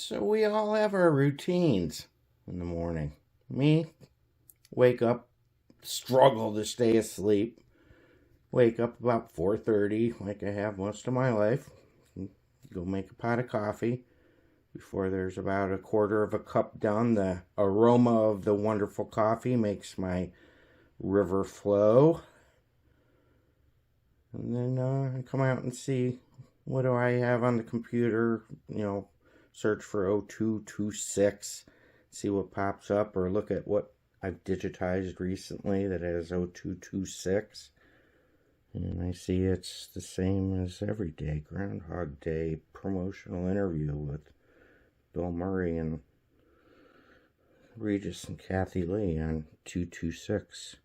So we all have our routines in the morning. Me, wake up, struggle to stay asleep. Wake up about 4:30, like I have most of my life. Go make a pot of coffee. Before there's about a quarter of a cup done, the aroma of the wonderful coffee makes my river flow. And then I come out and see, what do I have on the computer? You know, search for 0226, see what pops up, or look at what I've digitized recently that has 0226. And I see it's the same as every day, Groundhog Day promotional interview with Bill Murray and Regis and Kathie Lee on 226.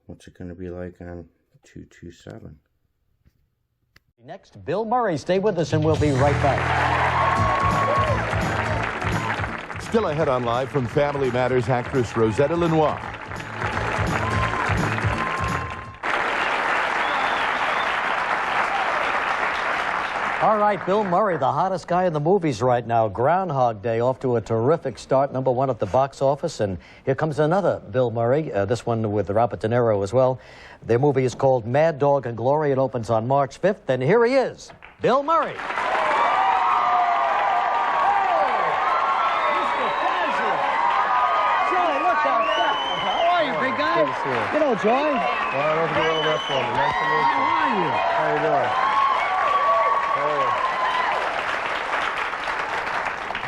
What's it going to be like on 227? Next, Bill Murray. Stay with us and we'll be right back. Still ahead on Live from Family Matters, actress Rosetta Lenoir. All right, Bill Murray, the hottest guy in the movies right now. Groundhog Day off to a terrific start, #1 at the box office. And here comes another Bill Murray, this one with Robert De Niro as well. Their movie is called Mad Dog and Glory. It opens on March 5th. And here he is, Bill Murray. You know, Joy. Well, don't forget all that for me. Nice to meet you. How are you? How you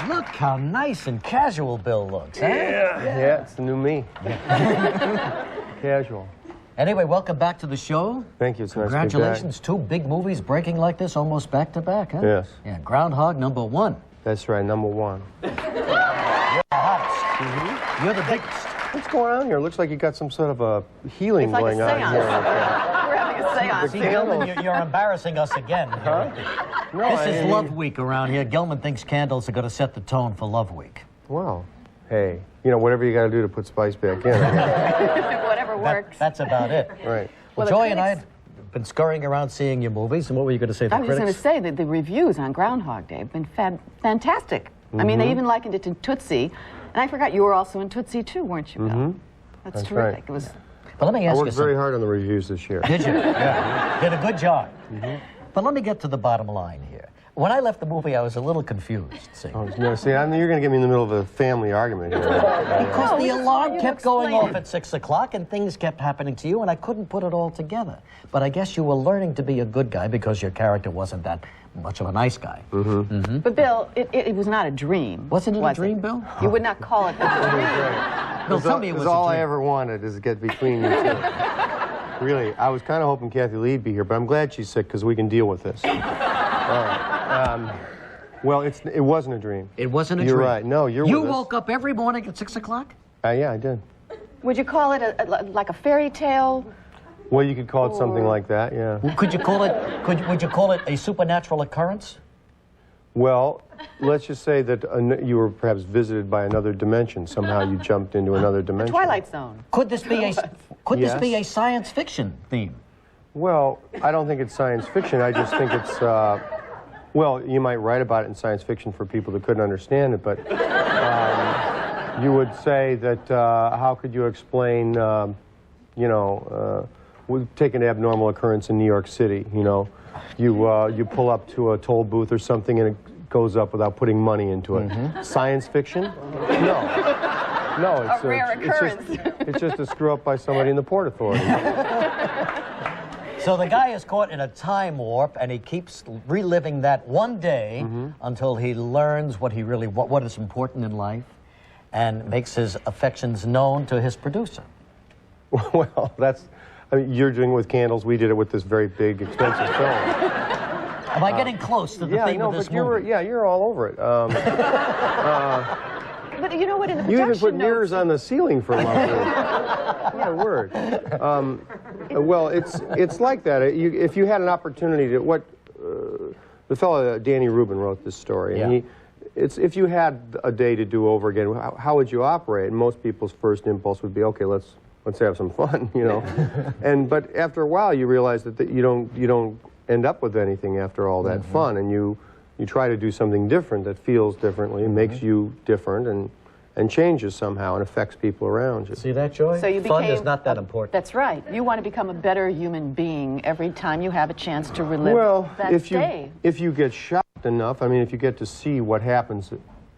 doing? Look how nice and casual Bill looks, huh? Yeah, it's the new me. Casual. Anyway, welcome back to the show. Thank you. It's nice to be back. Congratulations. 2 big movies breaking like this, almost back to back, huh? Yes. Yeah, Groundhog #1. That's right, #1. You're the hottest. You're the biggest. What's going on here? Looks like you got some sort of a healing It's like going a on seance. here. We're having a seance. See, Gilman, you're embarrassing us again. Huh? No, This is Love Week around here. Gilman thinks candles are going to set the tone for Love Week. Well, hey, you know, whatever you got to do to put spice back in. Whatever works. That's about it. Right. Well, Well, the Joy and I critics- have been scurrying around seeing your movies, and what were you going to say to I was just critics? going to say that the reviews on Groundhog Day have been fantastic. I mean, they even likened it to Tootsie. And I forgot you were also in Tootsie too, weren't you, Bill? That's terrific. right. It was. But let me I ask you worked something. very hard on the reviews this year. Did you? Yeah. Did a good job. But let me get to the bottom line here. When I left the movie, I was a little confused. See? Oh, no, see, you're going to get me in the middle of a family argument here. Because No, the we just alarm want you to kept going explain. off at 6 o'clock and things kept happening to you and I couldn't put it all together. But I guess you were learning to be a good guy because your character wasn't that much of a nice guy. But Bill, it was not a dream. Wasn't it a was dream, Bill? You would not call it a dream. Bill, tell me it was a all I dream. ever wanted is to get between you two. Really, I was kind of hoping Kathie Lee'd be here, but I'm glad she's sick because we can deal with this. All right. Well, it wasn't a dream. It wasn't a You're dream. right. No, you're You with us. woke up every morning at 6 o'clock? Yeah, I did. Would you call it like a fairy tale? Well, you could call it something like that, yeah. Could you call it, would you call it a supernatural occurrence? Well, let's just say that you were perhaps visited by another dimension. Somehow you jumped into another dimension. Twilight Zone. Could this be this be Yes. a science fiction theme? Well, I don't think it's science fiction. I just think it's, well, you might write about it in science fiction for people that couldn't understand it, but you would say that how could you explain, you know, we'll take an abnormal occurrence in New York City, you know. You pull up to a toll booth or something and it goes up without putting money into it. Science fiction? No. No, it's A rare occurrence. It's just a screw up by somebody in the Port Authority. So the guy is caught in a time warp, and he keeps reliving that one day until he learns what is important in life, and makes his affections known to his producer. Well, I mean, you're doing it with candles. We did it with this very big, expensive film. Am I getting close to the theme of this movie? You're all over it. But you know what? In the You even production put mirrors on the ceiling for love. My word. Well, it's like that. If you had an opportunity to the fellow Danny Rubin wrote this story, and if you had a day to do over again, how would you operate? And most people's first impulse would be, okay, let's have some fun, you know. But after a while, you realize that you don't end up with anything after all that fun, and you try to do something different that feels differently, and makes you different, and changes somehow and affects people around you. See that, Joy? So you Fun became is not that important. That's right. You want to become a better human being every time you have a chance to relive that day. If you get shocked enough, I mean, if you get to see what happens,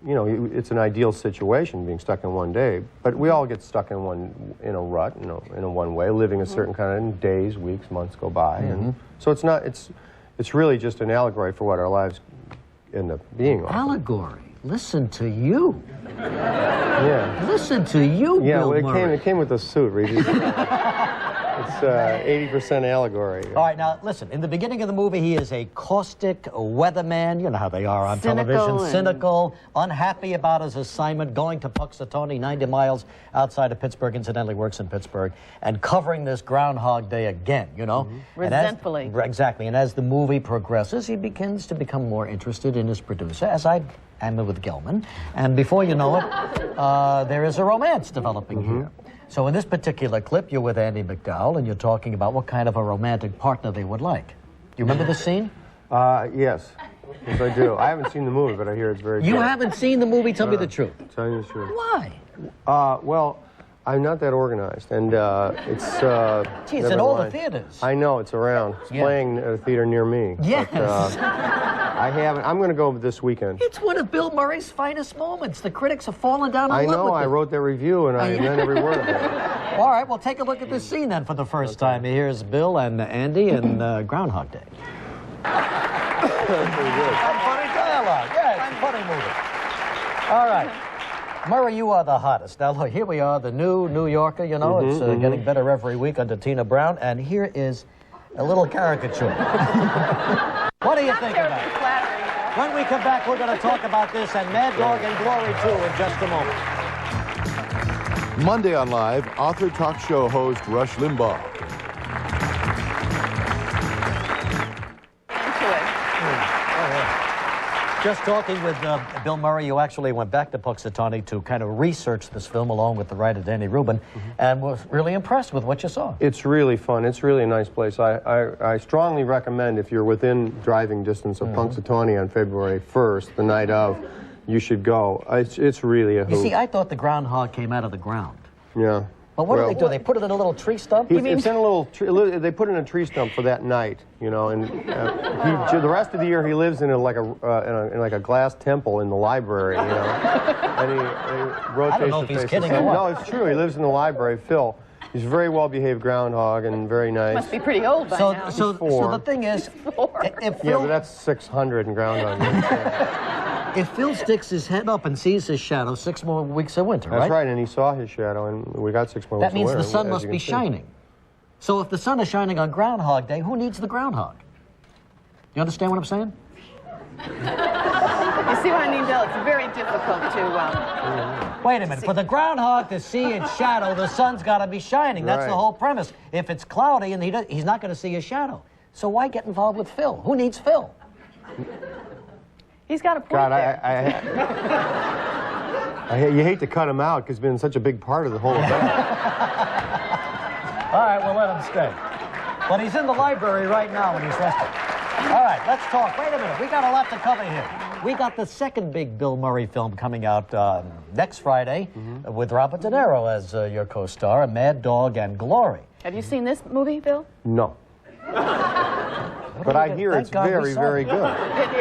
you know, it's an ideal situation being stuck in one day. But we all get stuck in a rut, you know, in a one way, living a certain kind of days, weeks, months go by, and so it's not. It's really just an allegory for what our lives end up being. Allegory. Listen to you. Yeah. Listen to you, Yeah, Bill well, Murray. it came with the suit, Regis. It's 80% allegory. All right, now listen, in the beginning of the movie, he is a caustic weatherman. You know how they are on television. Cynical, unhappy about his assignment, going to Puxatawny, 90 miles outside of Pittsburgh, incidentally works in Pittsburgh, and covering this Groundhog Day again, you know? Resentfully. Exactly, and as the movie progresses, he begins to become more interested in his producer, as I am with Gelman, and before you know it, there is a romance developing here. So in this particular clip, you're with Andy McDowell, and you're talking about what kind of a romantic partner they would like. Do you remember the scene? Yes. Yes, I do. I haven't seen the movie, but I hear it's very good. You haven't seen the movie? Tell me the truth. Tell you the truth. Why? Well, I'm not that organized, and it's... Gee, it's in all the theaters. I know, it's around. It's playing at a theater near me. Yes. But, I haven't. I'm going to go this weekend. It's one of Bill Murray's finest moments. The critics have fallen down in love with it. I know. I wrote that review, and I meant every word of it. All right, well, take a look at this scene then for the first time. Here's Bill and Andy in Groundhog Day. That's pretty good. Some funny dialogue. Yeah, it's a funny movie. All right. Murray, you are the hottest. Now, look, here we are, the new New Yorker, you know. It's getting better every week under Tina Brown. And here is a little caricature. What do you think of that? When we come back, we're going to talk about this and Mad Dog and Glory, too, in just a moment. Monday on Live, author talk show host Rush Limbaugh. Just talking with Bill Murray, you actually went back to Puxatawny to kind of research this film along with the writer Danny Rubin, and was really impressed with what you saw. It's really fun. It's really a nice place. I strongly recommend, if you're within driving distance of Puxatawny on February 1st, the night of, you should go. It's really a hoot. You see, I thought the groundhog came out of the ground. Yeah. But what do they do? They put it in a little tree stump? It's in a little they put it in a tree stump for that night, you know, and the rest of the year he lives in like a glass temple in the library, you know, and he rotates. I don't know if he's kidding or what. No, it's true. He lives in the library. Phil, he's a very well-behaved groundhog and very nice. Must be pretty old by now. So the thing is, if Phil, yeah, but that's 600 in groundhog. if Phil sticks his head up and sees his shadow, 6 more weeks of winter, That's right, and he saw his shadow, and we got 6 more weeks That means of winter, the sun as must you be can see. shining. So if the sun is shining on Groundhog Day, who needs the groundhog? You understand what I'm saying? You see what I mean, Bill? It's very difficult to... Wait a minute. For the groundhog to see its shadow, the sun's got to be shining. That's the Right. whole premise. If it's cloudy and he's not going to see his shadow. So why get involved with Phil? Who needs Phil? He's got a point God, there. you hate to cut him out because he's been such a big part of the whole event. All right, we'll let him stay. But he's in the library right now when he's resting. All right, let's talk. Wait a minute. We got a lot to cover here. We got the second big Bill Murray film coming out next Friday with Robert De Niro as your co-star, Mad Dog and Glory. Have you seen this movie, Bill? No. But I hear it's very, very good.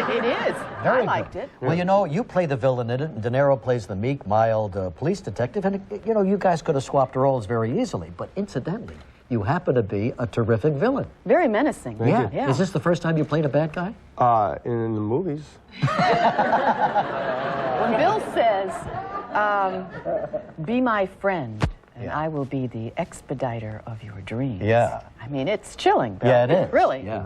It is. I liked it. Well, you know, you play the villain in it, and De Niro plays the meek, mild police detective, and, you know, you guys could have swapped roles very easily, but incidentally, you happen to be a terrific villain. Very menacing. Yeah. Is this the first time you played a bad guy? In the movies. When Bill says, be my friend, and I will be the expediter of your dreams. Yeah. I mean, it's chilling, Bill. Yeah, it is. Really. Yeah.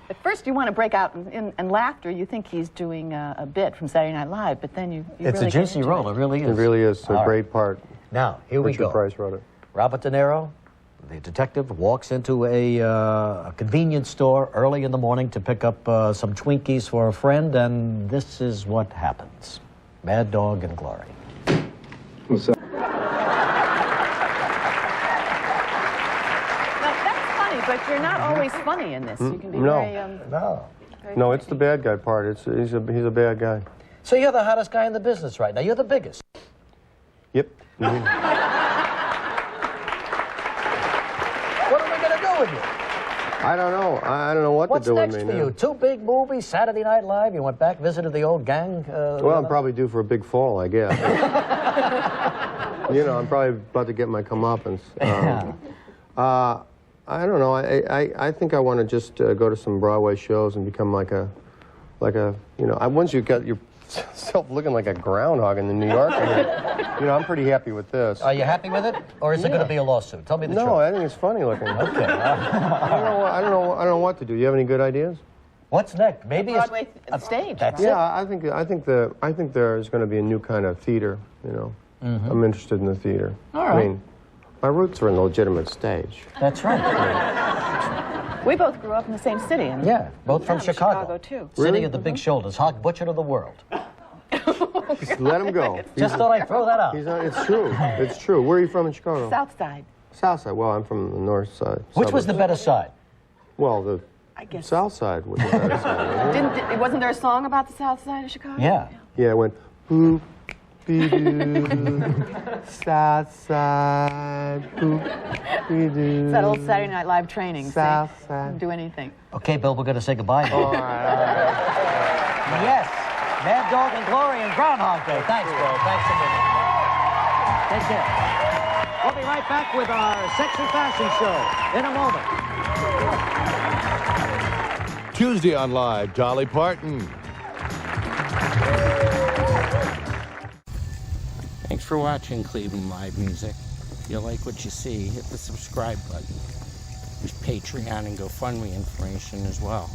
At first, you want to break out in laughter. You think he's doing a bit from Saturday Night Live, but then you It's really a juicy get into role. It really is. It really is a All great part. Now, here we Richard go. Price wrote it. Robert De Niro, the detective, walks into a convenience store early in the morning to pick up some Twinkies for a friend, and this is what happens. Mad Dog and Glory. What's up? Now, that's funny, but you're not always funny in this. You can be No. very... No. No, it's the bad guy part. He's a bad guy. So you're the hottest guy in the business right now. You're the biggest. Yep. What are we going to do with you? I don't know. I don't know what What's to do with next me for now. you? 2 big movies, Saturday Night Live. You went back, visited the old gang. Well, I'm probably due for a big fall, I guess. You know, I'm probably about to get my comeuppance. I don't know. I think I want to just go to some Broadway shows and become like a, you know, once you got yourself looking like a groundhog in the New York, you know, I'm pretty happy with this. Are you happy with it, or is it going to be a lawsuit? Tell me the truth. No, I think it's funny looking. Okay. I don't know what to do. You have any good ideas? What's next? Maybe Broadway stage. That's right? it. Yeah, I think there is going to be a new kind of theater. You know, I'm interested in the theater. All right. I mean, my roots are in the legitimate stage. That's right. We both grew up in the same city. And Yeah, both from Chicago. too. City Really? of the big shoulders, hog butcher of the world. Just let him go. Just thought I'd throw that out. It's true. It's true. Where are you from in Chicago? South Side. South side. Well, I'm from the north side. Which was the suburbs. better side? Well, the I guess. south side was the better side. Wasn't there a song about the South Side of Chicago? Yeah. Yeah, it went boop, be-doo, south side, boop, be-doo. It's that old Saturday Night Live training. South See? Side. Do anything. Okay, Bill, we're going to say goodbye now. All right. Yes, Mad Dog and Glory and Groundhog Day. Thanks, Bill. Thanks a million. Take care. We'll be right back with our sexy fashion show in a moment. Tuesday on Live, Dolly Parton. Thanks for watching Cleveland Live Music. If you like what you see, hit the subscribe button. There's Patreon and GoFundMe information as well.